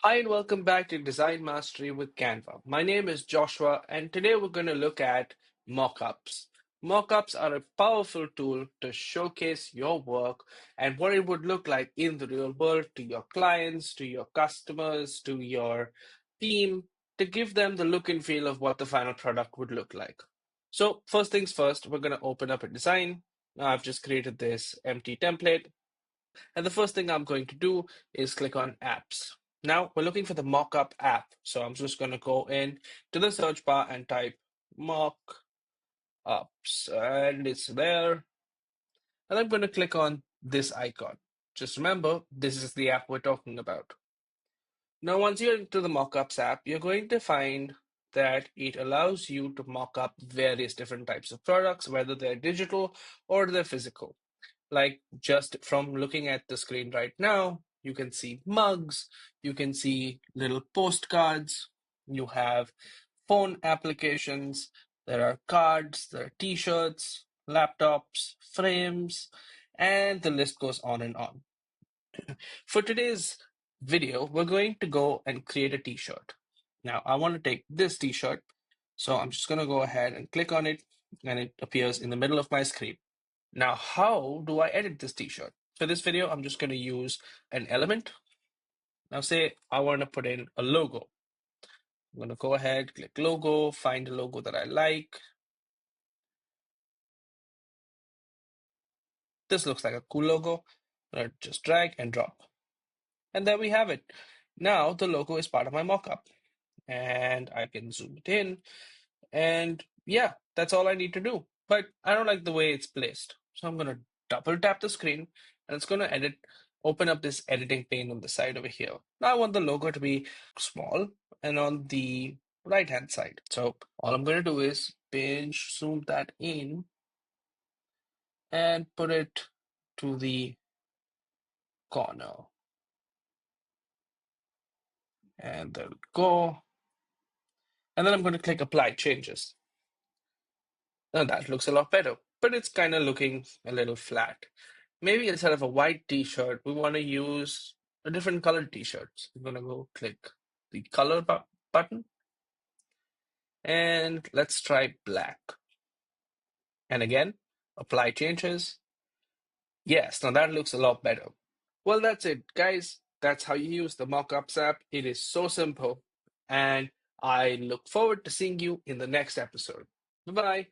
Hi, and welcome back to Design Mastery with Canva. My name is Joshua, and today we're going to look at mockups. Mockups are a powerful tool to showcase your work and what it would look like in the real world to your clients, to your customers, to your team, to give them the look and feel of what the final product would look like. So, first things first, we're going to open up a design. Now, I've just created this empty template. And the first thing I'm going to do is click on apps. Now we're looking for the mockup app. So I'm just going to go in to the search bar and type mockups and it's there. And I'm going to click on this icon. Just remember, this is the app we're talking about. Now, once you're into the mockups app, you're going to find that it allows you to mock up various different types of products, whether they're digital or they're physical. Like just from looking at the screen right now, you can see mugs, you can see little postcards, you have phone applications, there are cards, there are t-shirts, laptops, frames, and the list goes on and on. For today's video, we're going to go and create a t-shirt. Now, I want to take this t-shirt, so I'm just going to go ahead and click on it, and it appears in the middle of my screen. Now, how do I edit this t-shirt? For this video, I'm just going to use an element. Now, say I want to put in a logo. I'm going to go ahead, click logo, find a logo that I like. This looks like a cool logo. Just drag and drop. And there we have it. Now the logo is part of my mockup. And I can zoom it in. And yeah, that's all I need to do. But I don't like the way it's placed. So I'm going to double tap the screen and it's going to open up this editing pane on the side over here. Now I want the logo to be small and on the right hand side. So all I'm going to do is pinch, zoom that in and put it to the corner. And there we go. And then I'm going to click apply changes. Now that looks a lot better, but it's kind of looking a little flat. Maybe instead of a white t-shirt, we want to use a different colored t-shirt. So I'm going to go click the color button and let's try black. And again, apply changes. Yes, now that looks a lot better. Well, that's it, guys. That's how you use the Mockups app. It is so simple. And I look forward to seeing you in the next episode. Bye-bye.